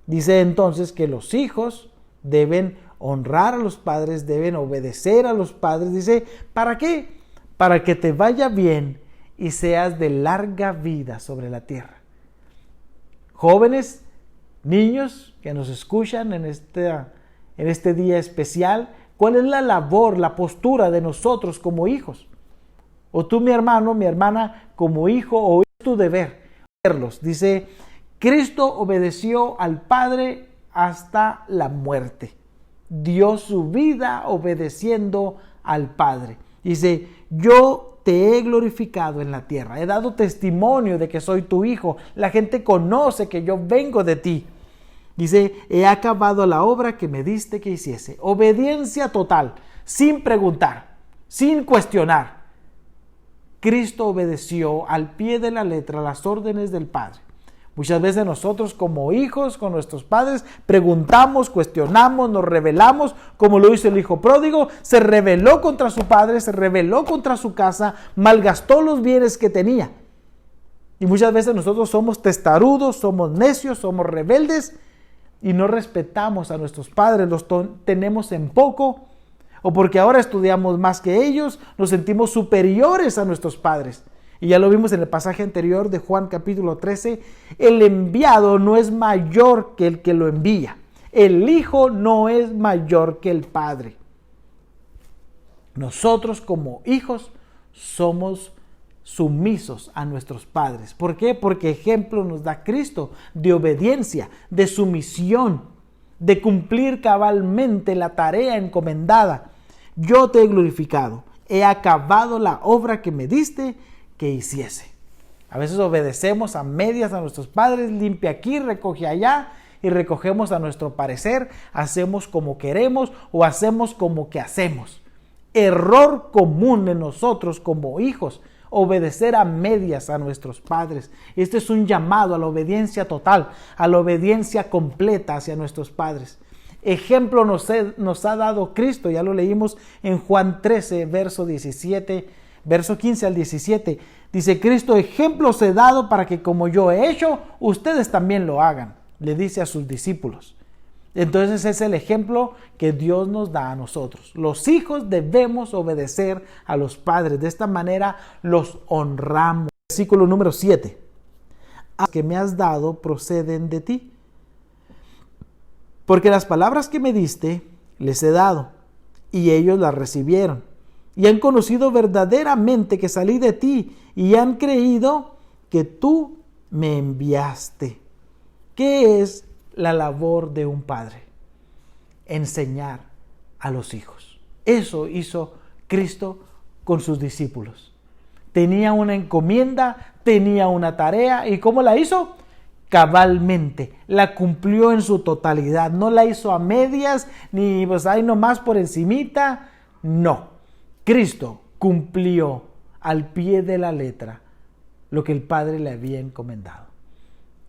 A: Dice entonces que los hijos deben honrar a los padres, deben obedecer a los padres. Dice, ¿para qué? Para que te vaya bien y seas de larga vida sobre la tierra. Jóvenes, niños que nos escuchan en este día especial, ¿cuál es la labor, la postura de nosotros como hijos? O tú, mi hermano, mi hermana, como hijo, o es tu deber verlos. Dice, Cristo obedeció al Padre hasta la muerte. Dio su vida obedeciendo al Padre. Dice, yo te he glorificado en la tierra. He dado testimonio de que soy tu hijo. La gente conoce que yo vengo de ti. Dice, he acabado la obra que me diste que hiciese. Obediencia total, sin preguntar, sin cuestionar. Cristo obedeció al pie de la letra las órdenes del Padre. Muchas veces nosotros como hijos, con nuestros padres, preguntamos, cuestionamos, nos rebelamos, como lo hizo el hijo pródigo. Se rebeló contra su padre, se rebeló contra su casa, malgastó los bienes que tenía. Y muchas veces nosotros somos testarudos, somos necios, somos rebeldes y no respetamos a nuestros padres, los tenemos en poco, o porque ahora estudiamos más que ellos, nos sentimos superiores a nuestros padres. Y ya lo vimos en el pasaje anterior de Juan capítulo 13, el enviado no es mayor que el que lo envía. El hijo no es mayor que el padre. Nosotros como hijos somos sumisos a nuestros padres. ¿Por qué? Porque ejemplo nos da Cristo de obediencia, de sumisión, de cumplir cabalmente la tarea encomendada. Yo te he glorificado, he acabado la obra que me diste que hiciese. A veces obedecemos a medias a nuestros padres, limpia aquí, recoge allá, y recogemos a nuestro parecer, hacemos como queremos o hacemos como que hacemos. Error común en nosotros como hijos, obedecer a medias a nuestros padres. Este es un llamado a la obediencia total, a la obediencia completa hacia nuestros padres. Ejemplo nos ha dado Cristo, ya lo leímos en Juan 13, verso 15 al 17. Dice Cristo, ejemplo os he dado para que como yo he hecho, ustedes también lo hagan. Le dice a sus discípulos. Entonces es el ejemplo que Dios nos da a nosotros. Los hijos debemos obedecer a los padres. De esta manera los honramos. Versículo número 7. Las que me has dado proceden de ti. Porque las palabras que me diste les he dado, y ellos las recibieron. Y han conocido verdaderamente que salí de ti, y han creído que tú me enviaste. ¿Qué es la labor de un padre? Enseñar a los hijos. Eso hizo Cristo con sus discípulos. Tenía una encomienda, tenía una tarea, ¿y cómo la hizo? Cabalmente, la cumplió en su totalidad, no la hizo a medias, ni pues ahí nomás por encimita, no. Cristo cumplió al pie de la letra lo que el Padre le había encomendado.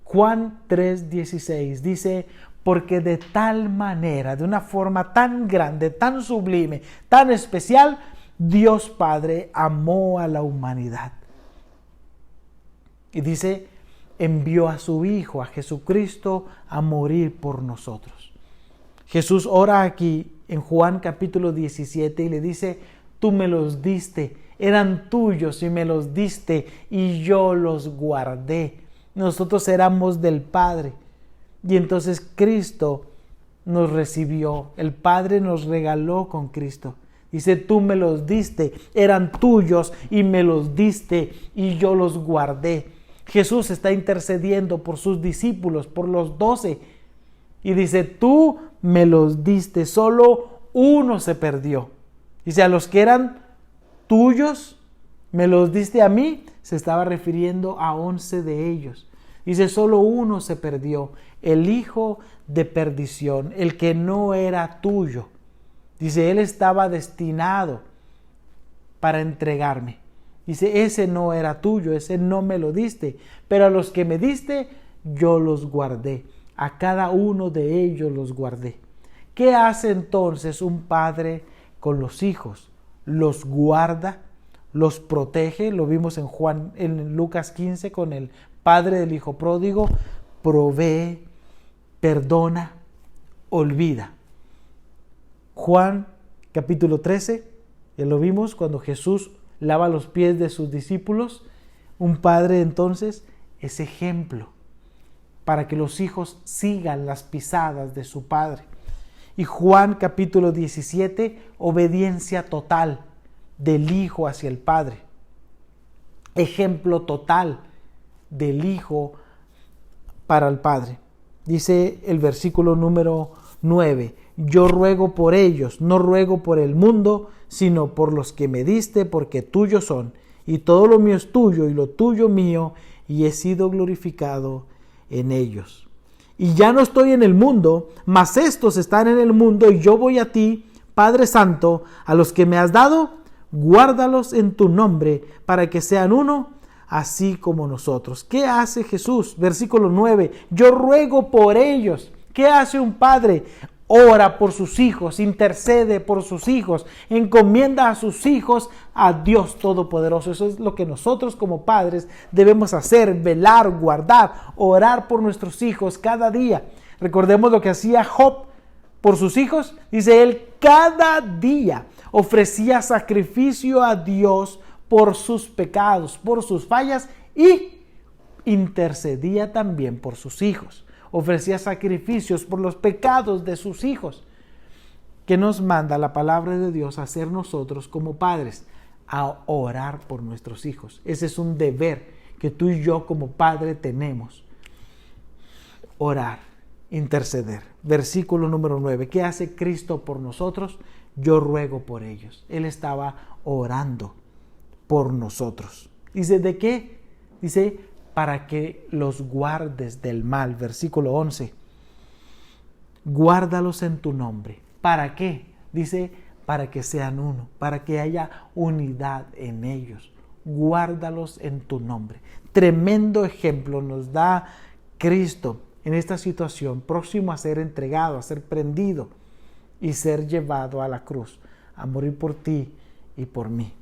A: Juan 3:16 dice, porque de tal manera, de una forma tan grande, tan sublime, tan especial, Dios Padre amó a la humanidad. Y dice, envió a su Hijo, a Jesucristo, a morir por nosotros. Jesús ora aquí en Juan capítulo 17 y le dice, tú me los diste, eran tuyos y me los diste y yo los guardé. Nosotros éramos del Padre y entonces Cristo nos recibió, el Padre nos regaló con Cristo. Dice, tú me los diste, eran tuyos y me los diste y yo los guardé. Jesús está intercediendo por sus discípulos, por los 12. Y dice, tú me los diste, solo uno se perdió. Dice, a los que eran tuyos, me los diste a mí, se estaba refiriendo a 11 de ellos. Dice, solo uno se perdió, el hijo de perdición, el que no era tuyo. Dice, él estaba destinado para entregarme. Dice, ese no era tuyo, ese no me lo diste, pero a los que me diste, yo los guardé. A cada uno de ellos los guardé. ¿Qué hace entonces un padre con los hijos? Los guarda, los protege. Lo vimos en Lucas 15 con el padre del hijo pródigo. Provee, perdona, olvida. Juan capítulo 13, ya lo vimos cuando Jesús lava los pies de sus discípulos. Un padre entonces es ejemplo para que los hijos sigan las pisadas de su padre. Y Juan capítulo 17, obediencia total del hijo hacia el padre. Ejemplo total del hijo para el padre. Dice el versículo número 9, yo ruego por ellos, no ruego por el mundo, sino por los que me diste, porque tuyos son, y todo lo mío es tuyo, y lo tuyo mío, y he sido glorificado en ellos. Y ya no estoy en el mundo, mas estos están en el mundo, y yo voy a ti, Padre Santo, a los que me has dado, guárdalos en tu nombre, para que sean uno, así como nosotros. ¿Qué hace Jesús? Versículo 9, yo ruego por ellos. ¿Qué hace un padre? Ora por sus hijos, intercede por sus hijos, encomienda a sus hijos a Dios Todopoderoso. Eso es lo que nosotros como padres debemos hacer, velar, guardar, orar por nuestros hijos cada día. Recordemos lo que hacía Job por sus hijos. Dice él, cada día ofrecía sacrificio a Dios por sus pecados, por sus fallas y intercedía también por sus hijos. Ofrecía sacrificios por los pecados de sus hijos. ¿Qué nos manda la palabra de Dios a hacer nosotros como padres? A orar por nuestros hijos. Ese es un deber que tú y yo como padre tenemos. Orar, interceder. Versículo número 9. ¿Qué hace Cristo por nosotros? Yo ruego por ellos. Él estaba orando por nosotros. Dice, ¿de qué? Dice, para que los guardes del mal. Versículo 11. Guárdalos en tu nombre. ¿Para qué? Dice, para que sean uno, para que haya unidad en ellos. Guárdalos en tu nombre. Tremendo ejemplo nos da Cristo en esta situación, próximo a ser entregado, a ser prendido y ser llevado a la cruz, a morir por ti y por mí.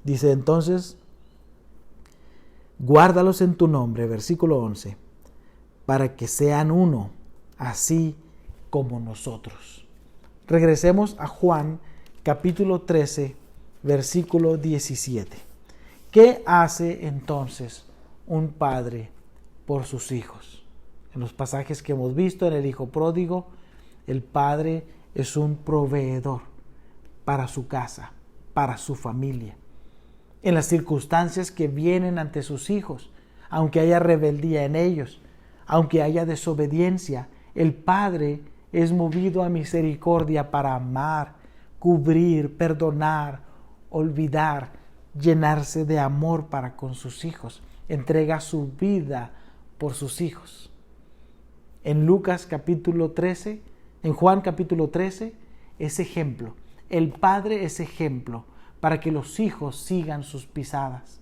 A: Dice entonces, guárdalos en tu nombre, versículo 11, para que sean uno, así como nosotros. Regresemos a Juan capítulo 13, versículo 17. ¿Qué hace entonces un padre por sus hijos? En los pasajes que hemos visto en el hijo pródigo, el padre es un proveedor para su casa, para su familia. En las circunstancias que vienen ante sus hijos, aunque haya rebeldía en ellos, aunque haya desobediencia, el Padre es movido a misericordia para amar, cubrir, perdonar, olvidar, llenarse de amor para con sus hijos. Entrega su vida por sus hijos. En Lucas capítulo 13, en Juan capítulo 13, es ejemplo. El Padre es ejemplo para que los hijos sigan sus pisadas.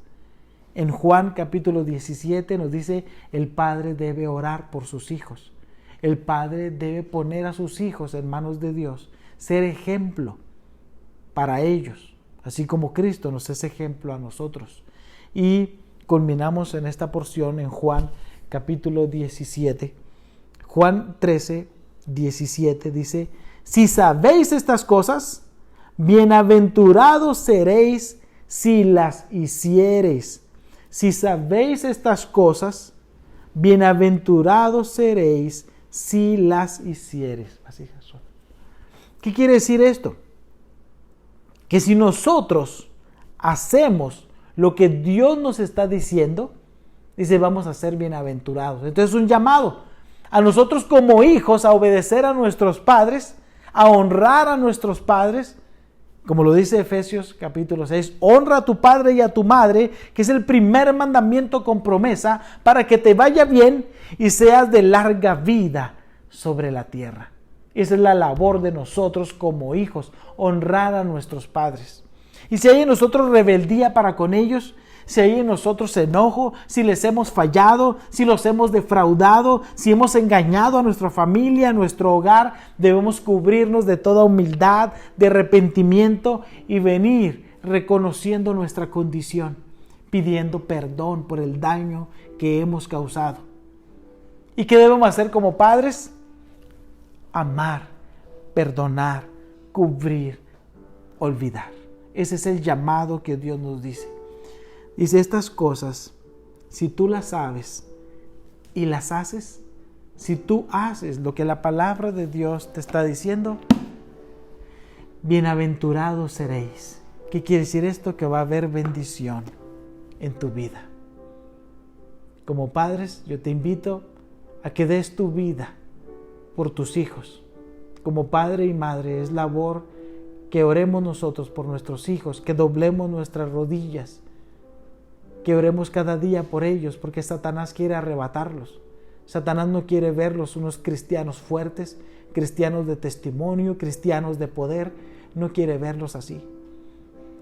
A: En Juan capítulo 17 nos dice, el padre debe orar por sus hijos. El padre debe poner a sus hijos en manos de Dios, ser ejemplo para ellos, así como Cristo nos es ejemplo a nosotros. Y culminamos en esta porción en Juan capítulo 17. Juan 13, 17 dice, si sabéis estas cosas, bienaventurados seréis si las hiciereis. Si sabéis estas cosas, bienaventurados seréis si las hiciereis. ¿Qué quiere decir esto? Que si nosotros hacemos lo que Dios nos está diciendo, dice, vamos a ser bienaventurados. Entonces es un llamado a nosotros como hijos a obedecer a nuestros padres, a honrar a nuestros padres. Como lo dice Efesios capítulo 6, honra a tu padre y a tu madre, que es el primer mandamiento con promesa para que te vaya bien y seas de larga vida sobre la tierra. Esa es la labor de nosotros como hijos, honrar a nuestros padres. Y si hay en nosotros rebeldía para con ellos, si hay en nosotros enojo, si les hemos fallado, si los hemos defraudado, si hemos engañado a nuestra familia, a nuestro hogar, debemos cubrirnos de toda humildad, de arrepentimiento y venir reconociendo nuestra condición, pidiendo perdón por el daño que hemos causado. ¿Y qué debemos hacer como padres? Amar, perdonar, cubrir, olvidar. Ese es el llamado que Dios nos dice. Dice, estas cosas, si tú las sabes y las haces, si tú haces lo que la palabra de Dios te está diciendo, bienaventurados seréis. ¿Qué quiere decir esto? Que va a haber bendición en tu vida. Como padres, yo te invito a que des tu vida por tus hijos. Como padre y madre, es labor que oremos nosotros por nuestros hijos, que doblemos nuestras rodillas, que oremos cada día por ellos, porque Satanás quiere arrebatarlos. Satanás no quiere verlos unos cristianos fuertes, cristianos de testimonio, cristianos de poder. No quiere verlos así.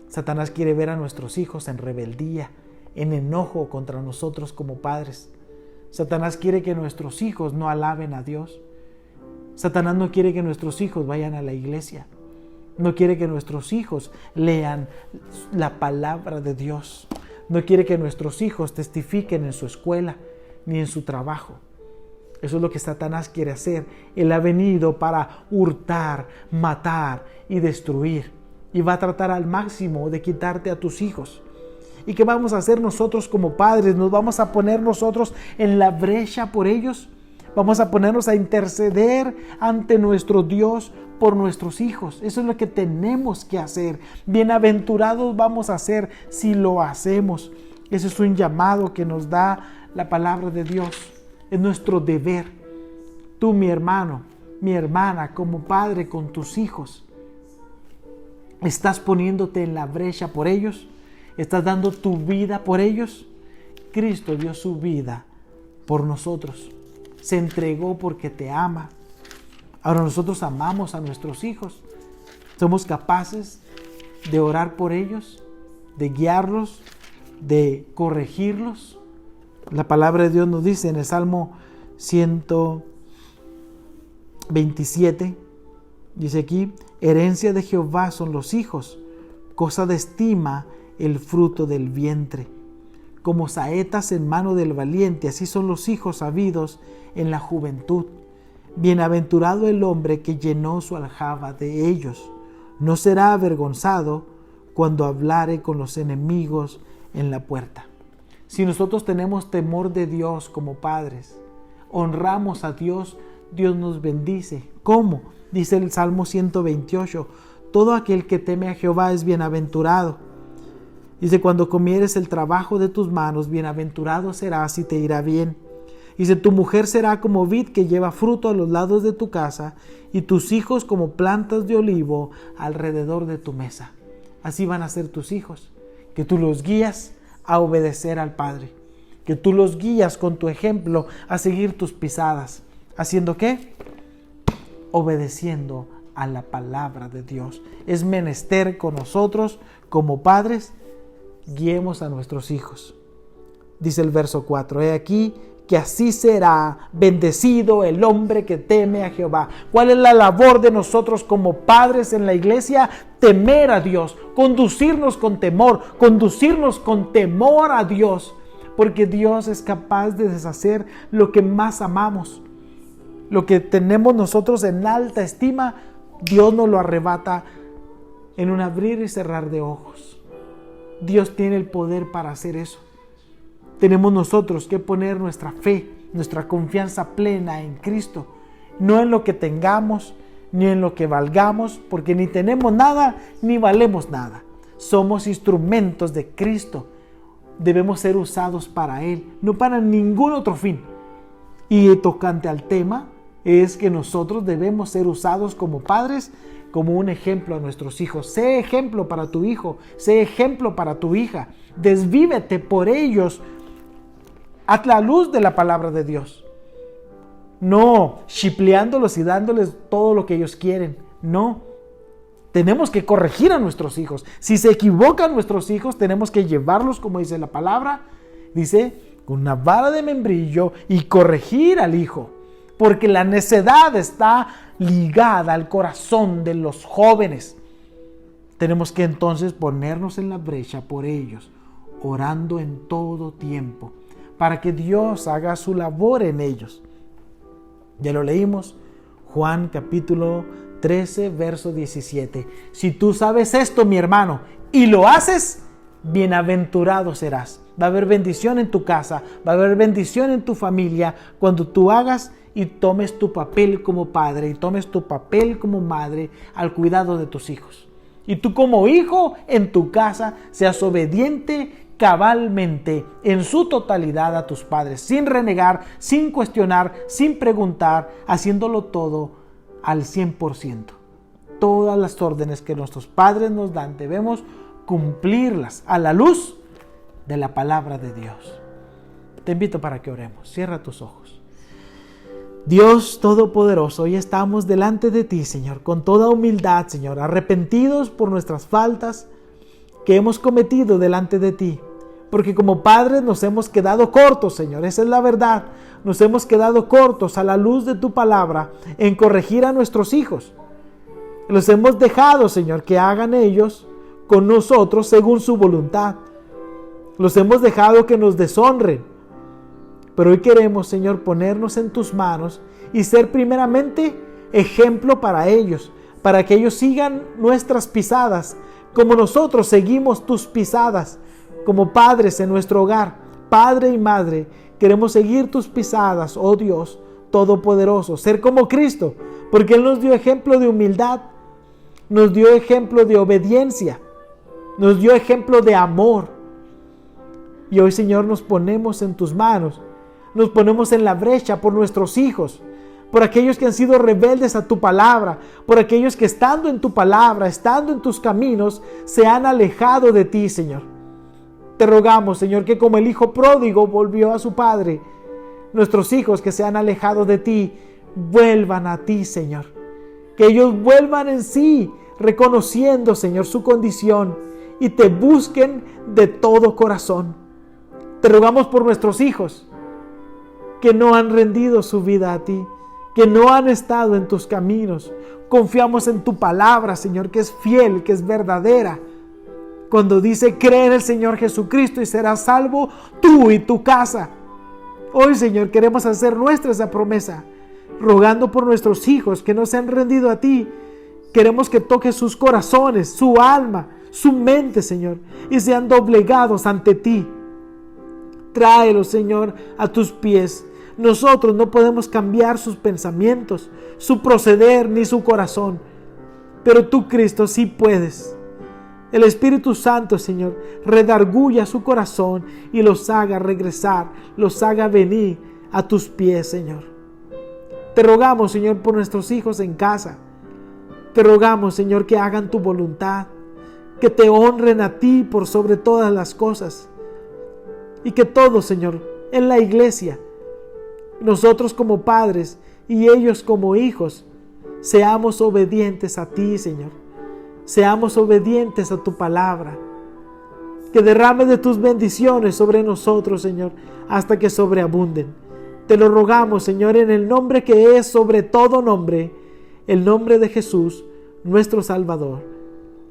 A: Satanás quiere ver a nuestros hijos en rebeldía, en enojo contra nosotros como padres. Satanás quiere que nuestros hijos no alaben a Dios. Satanás no quiere que nuestros hijos vayan a la iglesia. No quiere que nuestros hijos lean la palabra de Dios. No quiere que nuestros hijos testifiquen en su escuela ni en su trabajo. Eso es lo que Satanás quiere hacer. Él ha venido para hurtar, matar y destruir. Y va a tratar al máximo de quitarte a tus hijos. ¿Y qué vamos a hacer nosotros como padres? ¿Nos vamos a poner nosotros en la brecha por ellos? Vamos a ponernos a interceder ante nuestro Dios por nuestros hijos. Eso es lo que tenemos que hacer. Bienaventurados vamos a ser si lo hacemos. Ese es un llamado que nos da la palabra de Dios. Es nuestro deber. Tú, mi hermano, mi hermana, como padre con tus hijos, ¿estás poniéndote en la brecha por ellos? ¿Estás dando tu vida por ellos? Cristo dio su vida por nosotros. Se entregó porque te ama. Ahora nosotros amamos a nuestros hijos. Somos capaces de orar por ellos, de guiarlos, de corregirlos. La palabra de Dios nos dice en el Salmo 127, dice aquí: herencia de Jehová son los hijos, cosa de estima el fruto del vientre. Como saetas en mano del valiente, así son los hijos sabidos en la juventud. Bienaventurado el hombre que llenó su aljaba de ellos. No será avergonzado cuando hablare con los enemigos en la puerta. Si nosotros tenemos temor de Dios como padres, honramos a Dios, Dios nos bendice. ¿Cómo? Dice el Salmo 128, todo aquel que teme a Jehová es bienaventurado. Dice, cuando comieres el trabajo de tus manos, bienaventurado serás y te irá bien. Dice, tu mujer será como vid que lleva fruto a los lados de tu casa, y tus hijos como plantas de olivo alrededor de tu mesa. Así van a ser tus hijos, que tú los guías a obedecer al Padre, que tú los guías con tu ejemplo a seguir tus pisadas. ¿Haciendo qué? Obedeciendo a la palabra de Dios. Es menester con nosotros como padres, guiemos a nuestros hijos. Dice el verso 4, he aquí que así será bendecido el hombre que teme a Jehová. ¿Cuál es la labor de nosotros como padres en la iglesia? Temer a Dios, conducirnos con temor a Dios, porque Dios es capaz de deshacer lo que más amamos. Lo que tenemos nosotros en alta estima, Dios nos lo arrebata en un abrir y cerrar de ojos. Dios tiene el poder para hacer eso. Tenemos nosotros que poner nuestra fe, nuestra confianza plena en Cristo, no en lo que tengamos, ni en lo que valgamos, porque ni tenemos nada, ni valemos nada. Somos instrumentos de Cristo. Debemos ser usados para Él, no para ningún otro fin. Y tocante al tema, es que nosotros debemos ser usados como padres, como un ejemplo a nuestros hijos. Sé ejemplo para tu hijo, sé ejemplo para tu hija. Desvívete por ellos. Haz la luz de la palabra de Dios. No chipleándolos y dándoles todo lo que ellos quieren. No. Tenemos que corregir a nuestros hijos. Si se equivocan nuestros hijos, tenemos que llevarlos, como dice la palabra. Dice, con una vara de membrillo y corregir al hijo. Porque la necedad está ligada al corazón de los jóvenes. Tenemos que entonces ponernos en la brecha por ellos, orando en todo tiempo, para que Dios haga su labor en ellos. Ya lo leímos, Juan capítulo 13, verso 17. Si tú sabes esto, mi hermano, y lo haces, bienaventurado serás. Va a haber bendición en tu casa, va a haber bendición en tu familia cuando tú hagas y tomes tu papel como padre y tomes tu papel como madre al cuidado de tus hijos. Y tú como hijo en tu casa seas obediente cabalmente en su totalidad a tus padres, sin renegar, sin cuestionar, sin preguntar, haciéndolo todo al 100%. Todas las órdenes que nuestros padres nos dan debemos cumplirlas a la luz de la palabra de Dios. Te invito para que oremos. Cierra tus ojos. Dios Todopoderoso, hoy estamos delante de ti, Señor, con toda humildad, Señor, arrepentidos por nuestras faltas que hemos cometido delante de ti. porque como padres nos hemos quedado cortos, Señor. Esa es la verdad. Nos hemos quedado cortos a la luz de tu palabra en corregir a nuestros hijos. Los hemos dejado, Señor, que hagan ellos con nosotros según su voluntad. Los hemos dejado que nos deshonren. Pero hoy queremos, Señor, ponernos en tus manos y ser primeramente ejemplo para ellos, para que ellos sigan nuestras pisadas, como nosotros seguimos tus pisadas, como padres en nuestro hogar, padre y madre. Queremos seguir tus pisadas, oh Dios Todopoderoso, ser como Cristo, porque Él nos dio ejemplo de humildad, nos dio ejemplo de obediencia, nos dio ejemplo de amor. Y hoy, Señor, nos ponemos en tus manos, nos ponemos en la brecha por nuestros hijos, por aquellos que han sido rebeldes a tu palabra, por aquellos que estando en tu palabra, estando en tus caminos, se han alejado de ti, Señor. Te rogamos, Señor, que como el hijo pródigo volvió a su padre, nuestros hijos que se han alejado de ti, vuelvan a ti, Señor. Que ellos vuelvan en sí, reconociendo, Señor, su condición y te busquen de todo corazón. Te rogamos por nuestros hijos que no han rendido su vida a ti, que no han estado en tus caminos. Confiamos en tu palabra, Señor, que es fiel, que es verdadera. Cuando dice, cree en el Señor Jesucristo y serás salvo tú y tu casa. Hoy, Señor, queremos hacer nuestra esa promesa, rogando por nuestros hijos que no se han rendido a ti. Queremos que toques sus corazones, su alma, su mente, Señor, y sean doblegados ante ti. Tráelos, Señor, a tus pies. Nosotros no podemos cambiar sus pensamientos, su proceder ni su corazón, pero tú, Cristo, sí puedes. El Espíritu Santo, Señor, redarguya su corazón y los haga regresar, los haga venir a tus pies, Señor. Te rogamos, Señor, por nuestros hijos en casa. Te rogamos, Señor, que hagan tu voluntad, que te honren a ti por sobre todas las cosas. Y que todos, Señor, en la iglesia, nosotros como padres y ellos como hijos, seamos obedientes a ti, Señor. Seamos obedientes a tu palabra. Que derrame de tus bendiciones sobre nosotros, Señor, hasta que sobreabunden. Te lo rogamos, Señor, en el nombre que es sobre todo nombre, el nombre de Jesús, nuestro Salvador.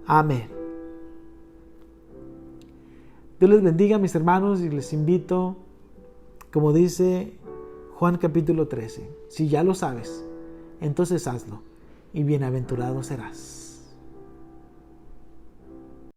A: Amén. Dios les bendiga, mis hermanos, y les invito, como dice Juan capítulo 13, si ya lo sabes, entonces hazlo, y bienaventurado serás.